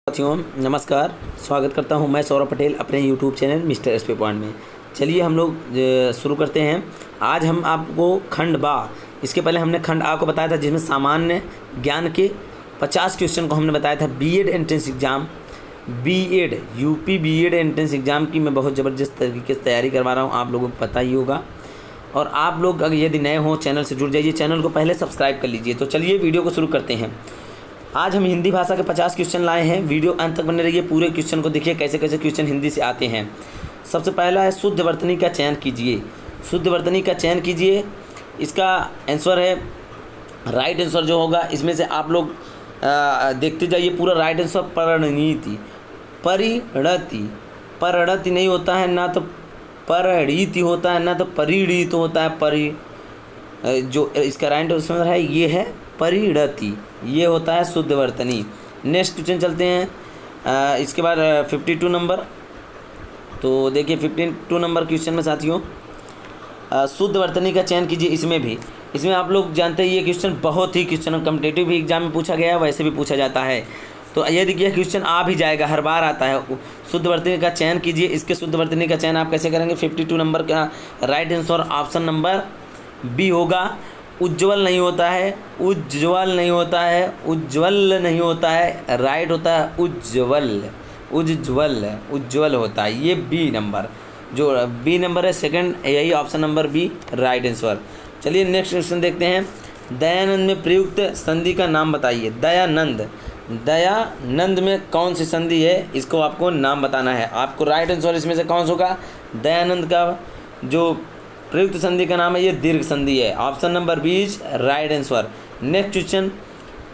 साथियों नमस्कार। स्वागत करता हूं मैं सौरभ पटेल अपने YouTube channel mister SP point में। चलिए हम लोग शुरू करते हैं। आज हम आपको खंड बा, इसके पहले हमने खंड आ को बताया था जिसमें सामान्य ज्ञान के 50 क्वेश्चन को हमने बताया था। BEd entrance exam, BEd UP BEd entrance exam की मैं बहुत ज़बरदस्त तरीके से तैयारी करवा रहा हूँ, आप लोगों को पता ही होगा। और आप लोग अगर यदि नए हों चैनल से जुड़ जाइए, चैनल को पहले सब्सक्राइब कर लीजिए। तो चलिए वीडियो को शुरू करते हैं। आज हम हिंदी भाषा के 50 क्वेश्चन लाए हैं। वीडियो अंत तक बने रहिए, पूरे क्वेश्चन को देखिए कैसे कैसे क्वेश्चन हिंदी से आते हैं। सबसे पहला है शुद्ध वर्तनी का चयन कीजिए। शुद्ध वर्तनी का चयन कीजिए, इसका आंसर है राइट आंसर जो होगा इसमें से आप लोग देखते जाइए। पूरा राइट आंसर परिणति, परिणति, परिणति नहीं होता है ना, तो परिणीति होता है ना, तो परिणीत होता है। जो इसका राइट आंसर है ये है परिणति, ये होता है शुद्ध वर्तनी। नेक्स्ट क्वेश्चन चलते हैं। इसके बाद 52 नंबर। तो देखिए 52 नंबर क्वेश्चन में साथियों शुद्ध वर्तनी का चयन कीजिए। इसमें आप लोग जानते हैं ये क्वेश्चन बहुत ही क्वेश्चन कॉम्पिटिटिव भी एग्जाम में पूछा गया है, वैसे भी पूछा जाता है। तो ये देखिए क्वेश्चन आ भी जाएगा, हर बार आता है। शुद्ध वर्तनी का चयन कीजिए। इसके शुद्ध वर्तनी का चयन आप कैसे करेंगे? 52 नंबर का right answer option number B होगा। उज्ज्वल नहीं होता है, उज्ज्वल नहीं होता है, उज्ज्वल नहीं होता है, राइट होता है उज्ज्वल, उज्ज्वल, उज्ज्वल होता है। ये बी नंबर, जो बी नंबर है सेकंड, यही option number B right answer. चलिए नेक्स्ट क्वेश्चन देखते हैं। दयानंद में प्रयुक्त संधि का नाम बताइए। दयानंद, दयानंद में कौन सी संधि है, इसको आपको नाम बताना है। आपको राइट आंसर इसमें से कौन सा होगा? दयानंद का जो प्रयुक्त संधि का नाम है ये दीर्घ संधि है। Option number 20 right answer. Next question,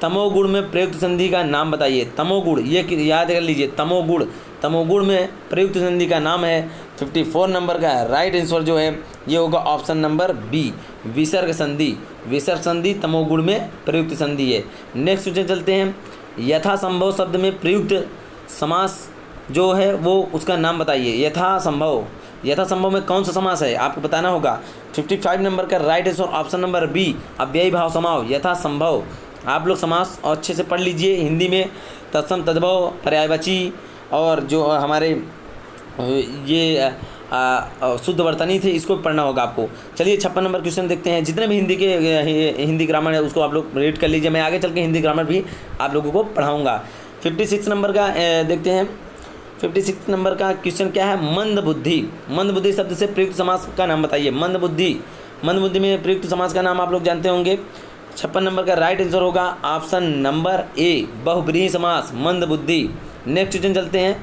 तमोगुण में प्रयुक्त संधि का नाम बताइए। तमोगुण, ये याद कर लीजिए, तमोगुण, तमोगुण में प्रयुक्त संधि का नाम है। 54 नंबर का राइट आंसर जो है ये होगा ऑप्शन नंबर बी विसर्ग संधि। विसर्ग संधि तमोगुण में प्रयुक्त संधि है। नेक्स्ट क्वेश्चन चलते हैं। यथासंभव शब्द में प्रयुक्त समास जो है वो उसका नाम बताइए। यथासंभव, यथासंभव में कौन सा समास है आपको बताना होगा। 55 नंबर का right answer option number B अव्ययी भाव समास। यथासंभव आप लोग समास अच्छे से पढ़ लीजिए। हिंदी में तत्सम, तद्भव, पर्यायवाची और जो हमारे ये शुद्ध वर्तनी थे इसको पढ़ना होगा आपको। चलिए 56 नंबर क्वेश्चन देखते हैं। जितने भी हिंदी ग्रामर है उसको आप लोग रीड कर लीजिए। मैं आगे चल के हिंदी ग्रामर भी आप लोगों को पढ़ाऊँगा। 56 नंबर का देखते हैं। 56 नंबर का क्वेश्चन क्या है? मंद बुद्धि। मंद बुद्धि शब्द से प्रयुक्त समास का नाम बताइए। मंद बुद्धि, मंद बुद्धि में प्रयुक्त समास का नाम आप लोग जानते होंगे। 56 नंबर का राइट आंसर होगा ऑप्शन नंबर ए बहुब्रीहि समास, मंद बुद्धि। नेक्स्ट क्वेश्चन चलते हैं।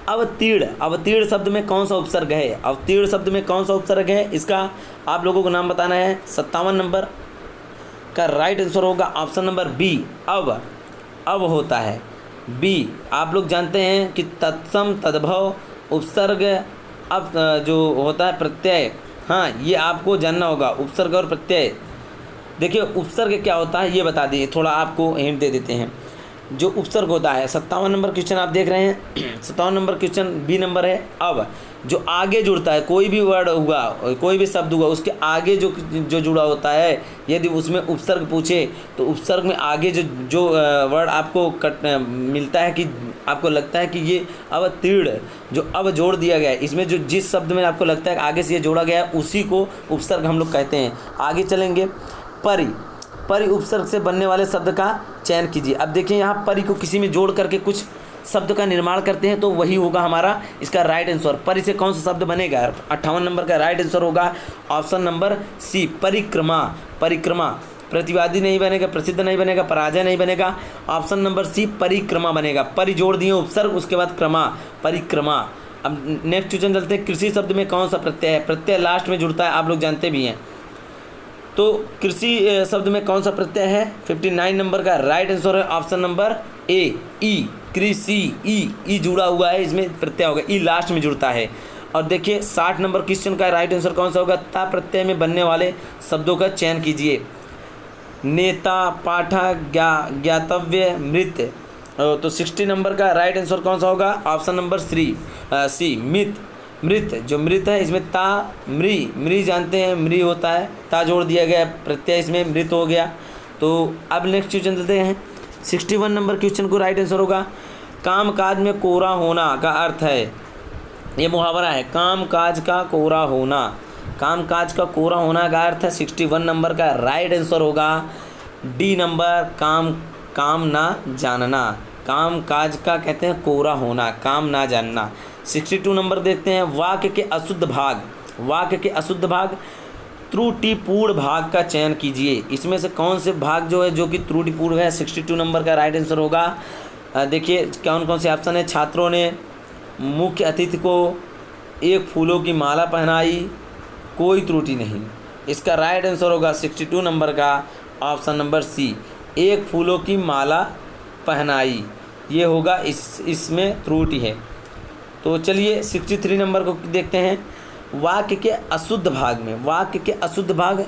अवतीर्ण, अवतीर्ण शब्द में कौन सा उपसर्ग है? अवतीर्ण शब्द में कौन सा उपसर्ग है इसका आप लोगों को नाम बताना है। 57 नंबर का राइट आंसर होगा ऑप्शन नंबर बी अब होता है बी। आप लोग जानते हैं कि तत्सम, तद्भव, उपसर्ग, अब जो होता है प्रत्यय, हाँ ये आपको जानना होगा। उपसर्ग और प्रत्यय, देखिए उपसर्ग क्या होता है ये बता दिए, थोड़ा आपको हिंट दे देते हैं। जो उपसर्ग होता है 57 नंबर क्वेश्चन आप देख रहे हैं। 57 नंबर क्वेश्चन बी नंबर है। अब जो आगे जुड़ता है, कोई भी वर्ड हुआ, कोई भी शब्द हुआ, उसके आगे जो जुड़ा होता है, यदि उसमें उपसर्ग पूछे तो उपसर्ग में आगे जो वर्ड आपको मिलता है कि आपको लगता है कि ये अवतीर्ण, जो अब जोड़ दिया गया है, इसमें जो जिस शब्द में आपको लगता है आगे से ये जोड़ा गया है उसी को उपसर्ग हम लोग कहते हैं। आगे चलेंगे। परि, परि उपसर्ग से बनने वाले शब्द का चयन कीजिए। अब देखिए यहाँ परि को किसी में जोड़ करके कुछ शब्द का निर्माण करते हैं तो वही होगा हमारा इसका राइट आंसर। परि से कौन सा शब्द बनेगा? 58 नंबर का राइट आंसर होगा ऑप्शन नंबर सी परिक्रमा। परिक्रमा, प्रतिवादी नहीं बनेगा, प्रसिद्ध नहीं बनेगा, पराजय नहीं बनेगा, ऑप्शन नंबर सी परिक्रमा बनेगा। परि जोड़ दिए उपसर्ग, उसके बाद क्रमा, परिक्रमा। अब नेक्स्ट क्वेश्चन चलते हैं। कृषि शब्द में कौन सा प्रत्यय है? प्रत्यय लास्ट में जुड़ता है, आप लोग जानते भी हैं। तो कृषि शब्द में कौन सा प्रत्यय है? 59 नंबर का राइट आंसर है ऑप्शन नंबर ए ई। कृषि, ई जुड़ा हुआ है, इसमें प्रत्यय होगा, ई लास्ट में जुड़ता है। और देखिए 60 नंबर क्वेश्चन का राइट आंसर कौन सा होगा? ता प्रत्यय में बनने वाले शब्दों का चयन कीजिए। नेता, पाठक, ज्ञातव्य, मृत। तो 60 नंबर का राइट आंसर कौन सा होगा? ऑप्शन नंबर सी मित। मृत, जो मृत है इसमें ता, मृ जानते हैं, मृ होता है, ता जोड़ दिया गया, प्रत्यय इसमें मृत हो गया। तो अब नेक्स्ट क्वेश्चन चलते हैं। 61 नंबर क्वेश्चन को राइट आंसर होगा कामकाज में कोरा होना का अर्थ है, ये मुहावरा है, कामकाज का कोरा होना, कामकाज का कोरा होना का अर्थ है 61 नंबर का राइट आंसर होगा डी नंबर, काम ना जानना, काम काज का कहते हैं कोरा होना, काम ना जानना। 62 नंबर देखते हैं, वाक्य के अशुद्ध भाग, वाक्य के अशुद्ध भाग, त्रुटिपूर्ण भाग का चयन कीजिए। इसमें से कौन से भाग जो है जो कि त्रुटिपूर्ण है? 62 नंबर का राइट आंसर होगा, देखिए कौन कौन से ऑप्शन है। छात्रों ने मुख्य अतिथि को एक फूलों की माला पहनाई, कोई त्रुटि नहीं। इसका राइट आंसर होगा 62 नंबर का ऑप्शन नंबर सी, एक फूलों की माला पहनाई, ये होगा, इसमें त्रुटि है। तो चलिए 63 नंबर को देखते हैं, वाक्य के अशुद्ध भाग में, वाक्य के अशुद्ध भाग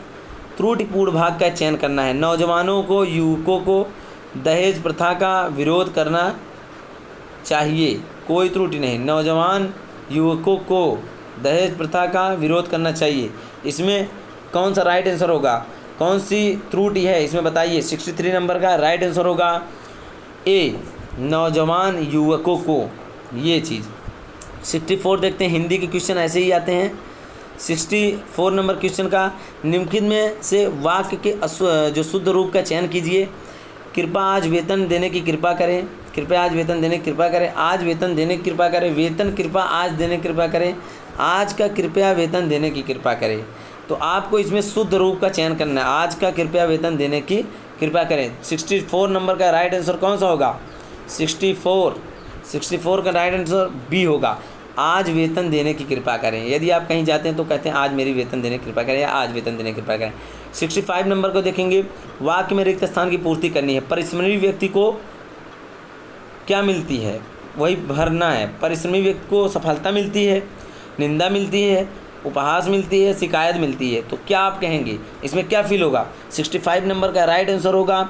त्रुटिपूर्ण भाग का चयन करना है। नौजवानों को, युवकों को दहेज प्रथा का विरोध करना चाहिए, कोई त्रुटि नहीं। नौजवान युवकों को दहेज प्रथा का विरोध करना चाहिए, इसमें कौन सा राइट आंसर होगा? कौन सी त्रुटि है इसमें बताइए? 63 नंबर का राइट आंसर होगा ए, नौजवान युवकों को, ये चीज़। 64 देखते हैं, हिंदी के क्वेश्चन ऐसे ही आते हैं। 64 नंबर क्वेश्चन का, निम्नलिखित में से वाक्य के जो शुद्ध रूप का चयन कीजिए। कृपया आज वेतन देने की कृपा करें, कृपया आज वेतन देने की कृपा करें, आज वेतन देने की कृपा करें, वेतन कृपया आज देने की कृपा करें, आज का कृपया वेतन देने की कृपा करें। तो आपको इसमें शुद्ध रूप का चयन करना है, आज का कृपया वेतन देने की कृपा करें। 64 नंबर का राइट आंसर कौन सा होगा? 64 का राइट आंसर बी होगा, आज वेतन देने की कृपा करें। यदि आप कहीं जाते हैं तो कहते हैं आज मेरी वेतन देने की कृपा करें या आज वेतन देने की कृपा करें। 65 नंबर को देखेंगे, वाक्य में रिक्त स्थान की पूर्ति करनी है। परिश्रमी व्यक्ति को क्या मिलती है? वही भरना है। परिश्रमी व्यक्ति को सफलता मिलती है, निंदा मिलती है, उपहास मिलती है, शिकायत मिलती है। तो क्या आप कहेंगे इसमें क्या फील होगा? 65 नंबर का राइट आंसर होगा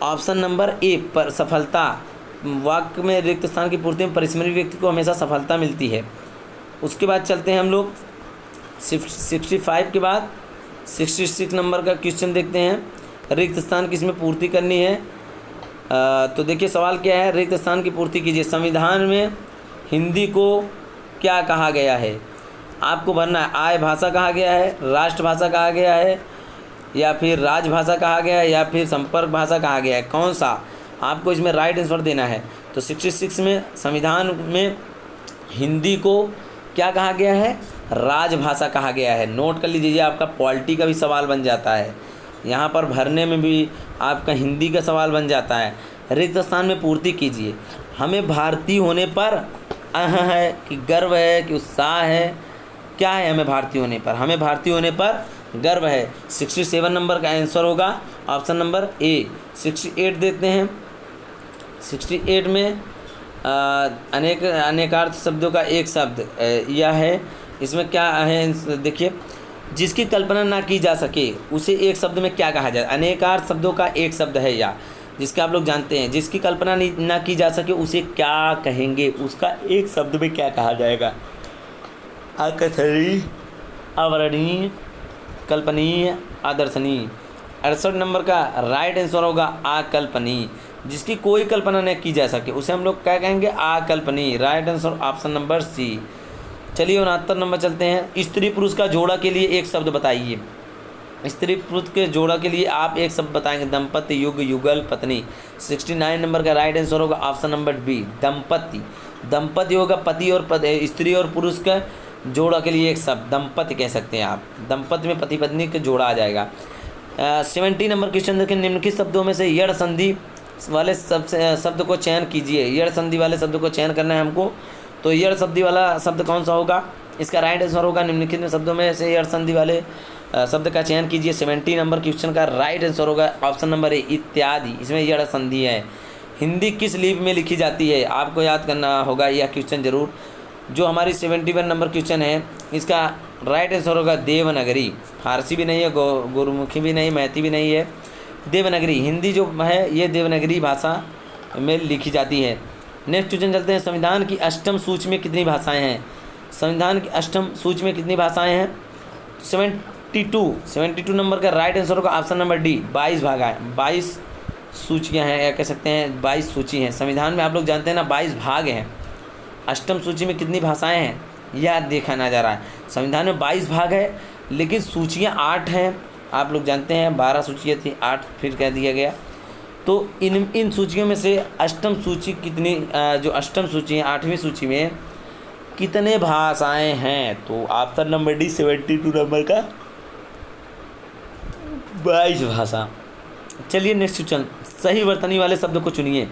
ऑप्शन नंबर ए, पर सफलता। वाक्य में रिक्त स्थान की पूर्ति में परिश्रमी व्यक्ति को हमेशा सफलता मिलती है। उसके बाद चलते हैं हम लोग 65 के बाद 66 नंबर का क्वेश्चन देखते हैं, रिक्त स्थान की इसमें पूर्ति करनी है। तो देखिए सवाल क्या है, रिक्त स्थान की पूर्ति कीजिए। संविधान में हिंदी को क्या कहा गया है? आपको भरना है, आय भाषा कहा गया है, राष्ट्रभाषा कहा गया है, या फिर राजभाषा कहा गया है, या फिर संपर्क भाषा कहा गया है, कौन सा? आपको इसमें राइट आंसर देना है। तो 66 में संविधान में हिंदी को क्या कहा गया है? राजभाषा कहा गया है। नोट कर लीजिए, आपका पॉलिटी का भी सवाल बन जाता है, यहाँ पर भरने में भी आपका हिंदी का सवाल बन जाता है। रिक्त स्थान में पूर्ति कीजिए। हमें भारतीय होने पर है कि गर्व है कि उत्साह है, क्या है हमें भारतीय होने पर? हमें भारतीय होने पर गर्व है। 67 नंबर का आंसर होगा ऑप्शन नंबर ए। 68 देते हैं, 68 में अनेकार्थ शब्दों का एक शब्द यह है। इसमें क्या है देखिए, जिसकी कल्पना ना की जा सके उसे एक शब्द में क्या कहा जाए? अनेकार्थ शब्दों का एक शब्द है या जिसका आप लोग जानते हैं, जिसकी कल्पना ना की जा सके उसे क्या कहेंगे? उसका एक शब्द में क्या कहा जाएगा? अकथनीय, अवर्णनीय, कल्पनीय, आदर्शनीय। 68 नंबर का राइट आंसर होगा अकल्पनीय। जिसकी कोई कल्पना न की जा सके उसे हम लोग क्या कहेंगे? अकल्पनीय। Right answer option number C. चलिए 69 नंबर चलते हैं, स्त्री पुरुष का जोड़ा के लिए एक शब्द बताइए। स्त्री पुरुष के जोड़ा के लिए आप एक शब्द बताएंगे, दंपति, युग, युगल, पत्नी। 69 नंबर का राइट आंसर होगा ऑप्शन नंबर बी, दंपति। दंपति होगा पति और स्त्री और पुरुष का जोड़ा के लिए एक शब्द दंपति कह सकते हैं आप। दंपति में पति पत्नी का जोड़ा आ जाएगा। 70 नंबर क्वेश्चन देखें, निम्नलिखित शब्दों में से यड़ संधि वाले शब्द को चयन कीजिए। यड़ संधि वाले शब्द को चयन करना है हमको। तो यड़ संधि वाला शब्द कौन सा होगा? इसका राइट आंसर होगा निम्नलिखित शब्दों में से यड़ संधि वाले शब्द का चयन कीजिए। 70 नंबर क्वेश्चन का राइट आंसर होगा ऑप्शन नंबर ए, इत्यादि। इसमें यड़ संधि है। हिंदी किस लिपि में लिखी जाती है? आपको याद करना होगा यह क्वेश्चन जरूर। जो हमारी 71 नंबर क्वेश्चन है, इसका राइट आंसर होगा देवनागरी। फारसी भी नहीं है, गुरुमुखी भी नहीं, मैथी भी नहीं है, देवनागरी। हिंदी जो है ये देवनागरी भाषा में लिखी जाती है। नेक्स्ट क्वेश्चन चलते हैं, संविधान की अष्टम सूची में कितनी भाषाएं हैं? संविधान की अष्टम सूची में कितनी भाषाएं हैं? 72 नंबर का राइट आंसर होगा ऑप्शन नंबर डी, 22 भाषाएं। सूचियाँ हैं, या कह सकते हैं 22 सूची हैं। संविधान में आप लोग जानते हैं ना 22 भाग हैं। अष्टम सूची में कितनी भाषाएं हैं यह देखा ना जा रहा है। संविधान में 22 भाग है, लेकिन सूचियाँ 8 हैं। आप लोग जानते हैं 12 सूचियाँ थी, 8 फिर कह दिया गया। तो इन सूचियों में से अष्टम सूची कितनी, जो अष्टम सूची है 8वीं सूची में कितने भाषाएं हैं? तो ऑप्शन नंबर डी 72 नंबर का 22 भाषा। चलिए नेक्स्ट क्वेश्चन, सही वर्तनी वाले शब्द को चुनिए।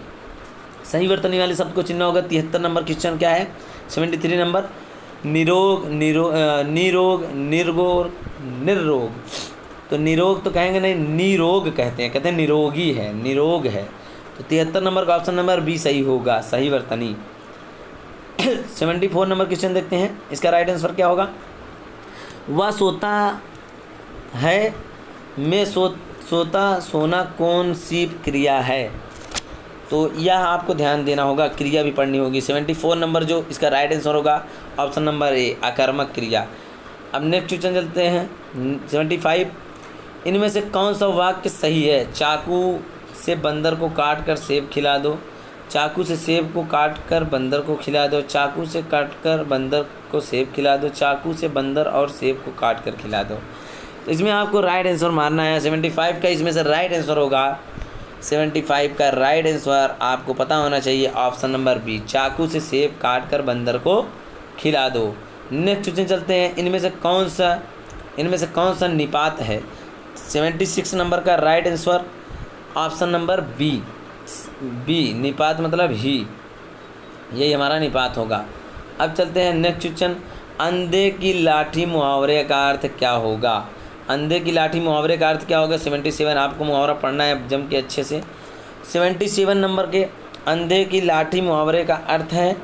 सही वर्तनी वाले शब्द को चुनना होगा। 73 नंबर क्वेश्चन क्या है? 73 नंबर निरोग, निरोग, निर्गोर, निर्रोग। तो निरोग तो कहेंगे नहीं, निरोग कहते हैं निरोगी है, निरोग है। तो 73 नंबर का ऑप्शन नंबर बी सही होगा, सही वर्तनी। 74 नंबर क्वेश्चन देखते हैं, इसका राइट आंसर क्या होगा? वह सोता है, मैं सोता, सोना कौन सी क्रिया है? तो यह आपको ध्यान देना होगा, क्रिया भी पढ़नी होगी। 74 नंबर जो इसका राइट आंसर होगा ऑप्शन नंबर ए, आकर्मक क्रिया। अब नेक्स्ट क्वेश्चन चलते हैं 75। इनमें से कौन सा वाक्य सही है? चाकू से बंदर को काट कर सेब खिला दो, चाकू से सेब को काट कर बंदर को खिला दो, चाकू से काट कर बंदर को सेब खिला दो, चाकू से बंदर और सेब को काट कर खिला दो। तो इसमें आपको राइट आंसर मारना है। 75 का इसमें से राइट आंसर होगा, 75 का राइट आंसर आपको पता होना चाहिए ऑप्शन नंबर बी, चाकू से सेब काट कर बंदर को खिला दो। नेक्स्ट क्वेश्चन चलते हैं, इनमें से कौन सा निपात है? 76 नंबर का right answer option number B, निपात मतलब ही, यही हमारा निपात होगा। अब चलते हैं नेक्स्ट क्वेश्चन, अंधे की लाठी मुहावरे का अर्थ क्या होगा? अंधे की लाठी मुहावरे का अर्थ क्या होगा? 77 आपको मुहावरा पढ़ना है जम के अच्छे से। 77 नंबर के अंधे की लाठी मुहावरे का अर्थ है,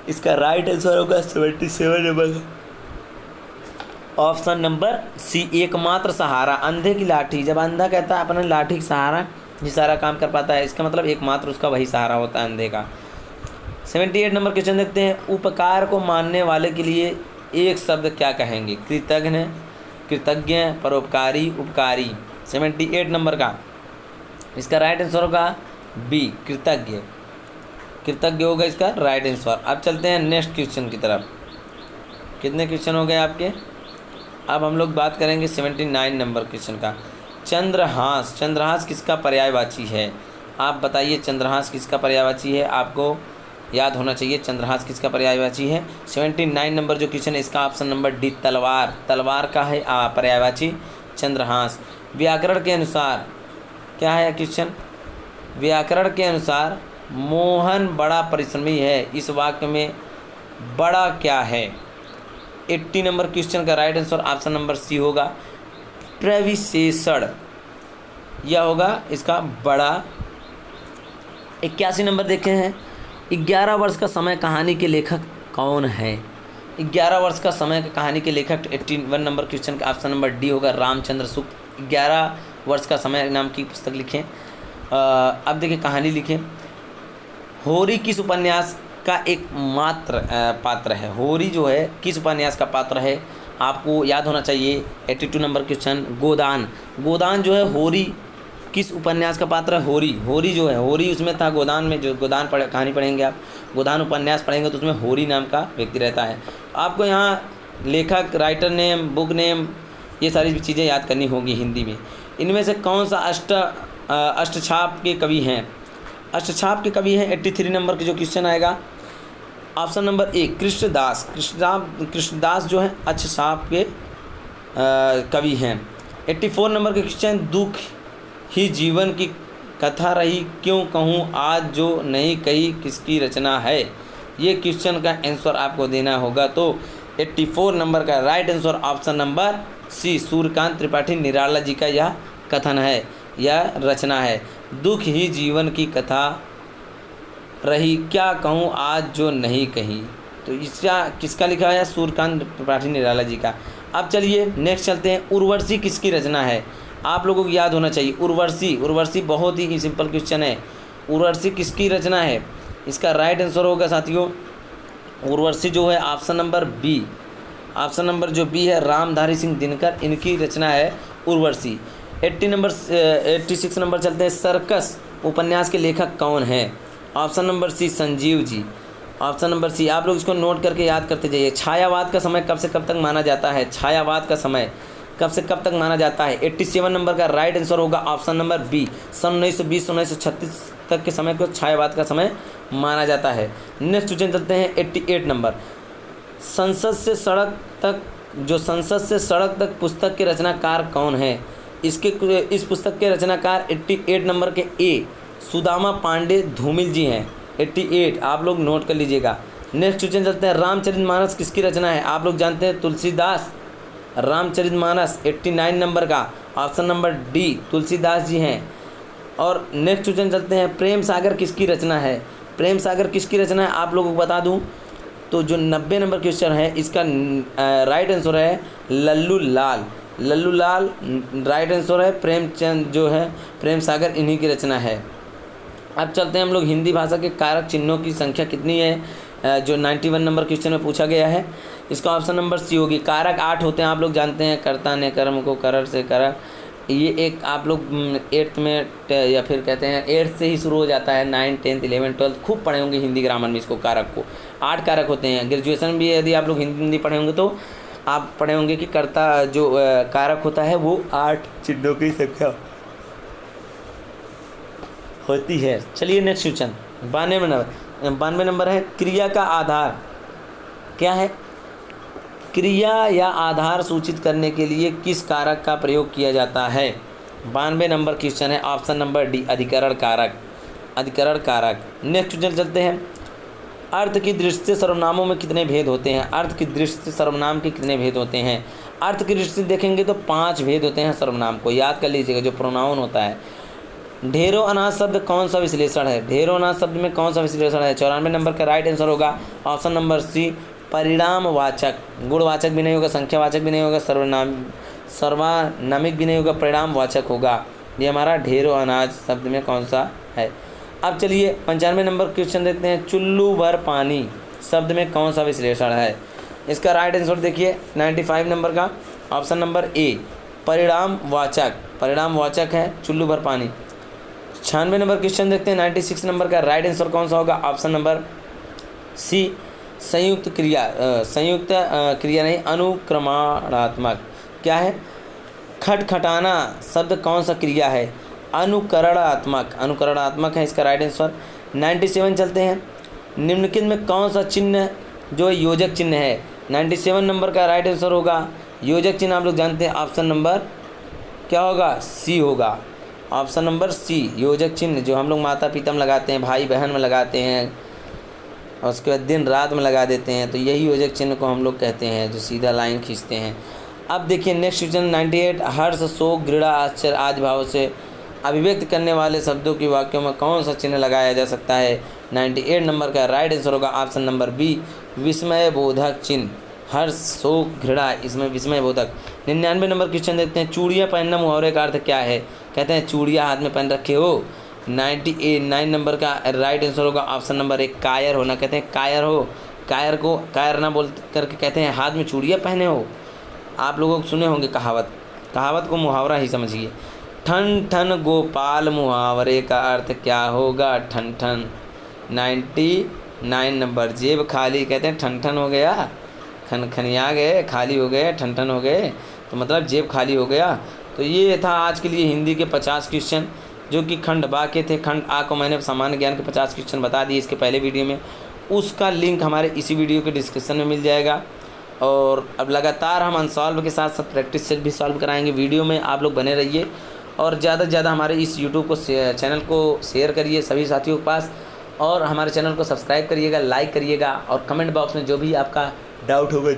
इसका राइट आंसर होगा 77 नंबर ऑप्शन नंबर सी, एकमात्र सहारा। अंधे की लाठी, जब अंधा कहता है अपने लाठी का सहारा जिस सारा काम कर पाता है, इसका मतलब एकमात्र उसका वही सहारा होता है अंधे का। 78 नंबर क्वेश्चन देखते हैं, उपकार को मानने वाले के लिए एक शब्द क्या कहेंगे? कृतज्ञ, कृतज्ञ, परोपकारी, उपकारी। 78 नंबर का इसका राइट आंसर होगा बी, कृतज्ञ, कृतज्ञ होगा इसका राइट आंसर। अब चलते हैं नेक्स्ट क्वेश्चन की तरफ। कितने क्वेश्चन हो गए आपके? अब हम लोग बात करेंगे 79 नंबर क्वेश्चन का, चंद्रहास। चंद्रहास किसका पर्यायवाची है? आप बताइए चंद्रहास किसका पर्यायवाची है? आपको याद होना चाहिए चंद्रहास किसका पर्यायवाची है। 79 नंबर जो क्वेश्चन है इसका ऑप्शन नंबर डी, तलवार। तलवार का है पर्यायवाची चंद्रहास। व्याकरण के अनुसार क्या है क्वेश्चन? व्याकरण के अनुसार मोहन बड़ा परिश्रमी है, इस वाक्य में बड़ा क्या है? 80 नंबर क्वेश्चन का right answer option number C होगा, प्रविशेषण, यह होगा इसका बड़ा। 81 नंबर देखे हैं, 11 वर्ष का समय कहानी के लेखक कौन है? 11 वर्ष का समय कहानी के लेखक 81 नंबर क्वेश्चन का ऑप्शन नंबर डी होगा, रामचंद्र शुक्ल। 11 वर्ष का समय नाम की पुस्तक लिखें। अब देखिए कहानी लिखें। होरी किस उपन्यास का एक मात्र पात्र है? होरी जो है किस उपन्यास का पात्र है? आपको याद होना चाहिए। 82 नंबर क्वेश्चन, गोदान। गोदान जो है होरी किस उपन्यास का पात्र है? होरी। होरी जो है, होरी उसमें था गोदान में, जो गोदान कहानी पढ़ेंगे आप, गोदान उपन्यास पढ़ेंगे तो उसमें होरी नाम का व्यक्ति रहता है। आपको यहाँ लेखक, राइटर नेम, बुक नेम, ये सारी चीज़ें याद करनी होगी हिंदी में। इनमें से कौन सा अष्टछाप के कवि हैं? अष्टछाप के कवि हैं 83 नंबर के जो क्वेश्चन आएगा option number A, Krishnadas. Krishnadas जो है अष्टछाप के कवि हैं। 84 नंबर के क्वेश्चन, दुख ही जीवन की कथा रही, क्यों कहूँ आज जो नहीं कही, किसकी रचना है? ये क्वेश्चन का आंसर आपको देना होगा। तो 84 नंबर का right answer option number C, Suryakant Tripathi Nirala ji का यह कथन है, यह रचना है। दुख ही जीवन की कथा रही, क्या कहूँ आज जो नहीं कही, तो इसका किसका लिखा है? सूर्यकांत त्रिपाठी निराला जी का। अब चलिए नेक्स्ट चलते हैं, उर्वशी किसकी रचना है? आप लोगों को याद होना चाहिए उर्वशी। उर्वशी बहुत ही सिंपल क्वेश्चन है। उर्वशी किसकी रचना है? इसका राइट आंसर होगा साथियों, उर्वशी जो है option number B, option number जो बी है, रामधारी सिंह दिनकर, इनकी रचना है उर्वशी। 86 नंबर चलते हैं, सर्कस उपन्यास के लेखक कौन है? ऑप्शन नंबर सी संजीव जी। ऑप्शन नंबर सी, आप लोग इसको नोट करके याद करते जाइए। छायावाद का समय कब से कब तक माना जाता है? छायावाद का समय कब से कब तक माना जाता है? 87 नंबर का राइट आंसर होगा ऑप्शन नंबर बी। सन 1920 से 1936 तक के समय को छायावाद का समय माना जाता है। नेक्स्ट क्वेश्चन चलते हैं 88 नंबर। संसद से सड़क तक पुस्तक के रचनाकार कौन है? इस पुस्तक के रचनाकार 88 नंबर के ए सुदामा पांडे धूमिल जी हैं। 88 आप लोग नोट कर लीजिएगा। नेक्स्ट क्वेश्चन चलते हैं, रामचरितमानस किसकी रचना है? आप लोग जानते हैं तुलसीदास। रामचरितमानस 89 नंबर का option number D Tulsidas ji हैं। और नेक्स्ट क्वेश्चन चलते हैं, प्रेम सागर किसकी रचना है? प्रेम सागर किसकी रचना है आप लोगों को बता दूं तो जो 90 नंबर क्वेश्चन है इसका राइट आंसर है लल्लू लाल। लल्लू लाल राइट आंसर है। प्रेमचंद जो है प्रेम सागर इन्हीं की रचना है। अब चलते हैं हम लोग हिंदी भाषा के कारक चिन्हों की संख्या कितनी है, जो 91 नंबर क्वेश्चन में पूछा गया है। इसका ऑप्शन नंबर सी होगी। कारक 8 होते हैं, आप लोग जानते हैं, कर्ता ने कर्म को करर से करक। ये एक आप लोग 8th में या फिर कहते हैं 8th से ही शुरू हो जाता है। 9, 10, 11, 12 खूब पढ़े होंगे हिंदी ग्रामर में इसको। कारक को 8 कारक होते हैं। ग्रेजुएशन भी यदि आप लोग हिंदी पढ़े होंगे तो आप पढ़े होंगे कि कर्ता जो कारक होता है वो 8 चिन्हों की संख्या होती है। चलिए नेक्स्ट क्वेश्चन 92 नंबर है, क्रिया का आधार क्या है? क्रिया या आधार सूचित करने के लिए किस कारक का प्रयोग किया जाता है? 92 नंबर क्वेश्चन है, ऑप्शन नंबर डी अधिकरण कारक। अधिकरण कारक। नेक्स्ट क्वेश्चन चलते हैं, अर्थ की दृष्टि से सर्वनामों में कितने भेद होते हैं? अर्थ की दृष्टि से सर्वनाम के कितने भेद होते हैं? अर्थ की दृष्टि से देखेंगे तो 5 भेद होते हैं सर्वनाम को, याद कर लीजिएगा। जो प्रोनाउन होता है, ढेरों अनाज शब्द कौन सा विश्लेषण है? ढेरों अनाज शब्द में कौन सा विश्लेषण है? 94 नंबर का राइट आंसर होगा ऑप्शन नंबर सी परिणामवाचक। गुणवाचक भी नहीं होगा, संख्यावाचक भी नहीं होगा, सर्वनामिक भी नहीं होगा, परिणामवाचक होगा। ये हमारा ढेरों अनाज शब्द में कौन सा है? अब चलिए 95 नंबर क्वेश्चन देखते हैं, चुल्लू भर पानी शब्द में कौन सा विश्लेषण है? इसका राइट आंसर देखिए 95 नंबर का ऑप्शन नंबर ए परिणामवाचक। परिणामवाचक है चुल्लू भर पानी। 96 नंबर क्वेश्चन देखते हैं, 96 नंबर का राइट आंसर कौन सा होगा? ऑप्शन नंबर सी संयुक्त क्रिया। संयुक्त क्रिया नहीं, अनुक्रमणात्मक। क्या है? खटखटाना शब्द कौन सा क्रिया है? अनुकरणात्मक। अनुकरणात्मक है इसका राइट आंसर। 97 चलते हैं, निम्नलिखित में कौन सा चिन्ह जो योजक चिन्ह है? 97 नंबर का राइट आंसर होगा योजक चिन्ह। आप लोग जानते हैं ऑप्शन नंबर क्या होगा? सी होगा। ऑप्शन नंबर सी योजक चिन्ह, जो हम लोग माता पिता में लगाते हैं, भाई बहन में लगाते हैं, और उसके बाद दिन रात में लगा देते हैं, तो यही योजक चिन्ह को हम लोग कहते हैं, जो सीधा लाइन खींचते हैं। अब देखिए नेक्स्ट क्वेश्चन 98, हर्ष शोक घृणा आश्चर्य आदि भाव से अभिव्यक्त करने वाले शब्दों की वाक्यों में कौन सा चिन्ह लगाया जा सकता है? 98 नंबर का राइट आंसर होगा ऑप्शन नंबर बी विस्मय बोधक चिन्ह। हर्ष शोक घृणा, इसमें विस्मय बोधक। 99 नंबर क्वेश्चन देखते हैं, चूड़ियाँ पहनना मुहावरे का अर्थ क्या है? कहते हैं चूड़ियाँ हाथ में पहन रखे हो। 99 नंबर का राइट आंसर होगा ऑप्शन नंबर एक कायर होना। कहते हैं कायर हो, कायर को कायर ना बोल करके कहते हैं हाथ में चूड़ियाँ पहने हो। आप लोगों को सुने होंगे कहावत, कहावत को मुहावरा ही समझिए। ठन ठन गोपाल मुहावरे का अर्थ क्या होगा? ठन ठन। 99 नंबर जेब खाली, कहते हैं ठन ठन हो गया, खनखनिया गए, खाली हो गए, ठन ठन हो गए, तो मतलब जेब खाली हो गया। तो ये था आज के लिए हिंदी के 50 क्वेश्चन, जो कि खंड बा के थे। खंड आ को मैंने सामान्य ज्ञान के 50 क्वेश्चन बता दिए इसके पहले वीडियो में, उसका लिंक हमारे इसी वीडियो के डिस्क्रिप्शन में मिल जाएगा। और अब लगातार हम अनसॉल्व के साथ साथ प्रैक्टिस सेट भी सॉल्व कराएंगे। वीडियो में आप लोग बने रहिए और ज़्यादा से ज़्यादा हमारे इस यूट्यूब को चैनल को शेयर करिए सभी साथियों के पास, और हमारे चैनल को सब्सक्राइब करिएगा, लाइक करिएगा, और कमेंट बॉक्स में जो भी आपका डाउट होगा,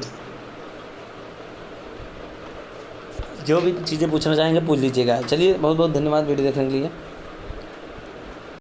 जो भी चीज़ें पूछना चाहेंगे पूछ लीजिएगा। चलिए बहुत बहुत धन्यवाद वीडियो देखने के लिए।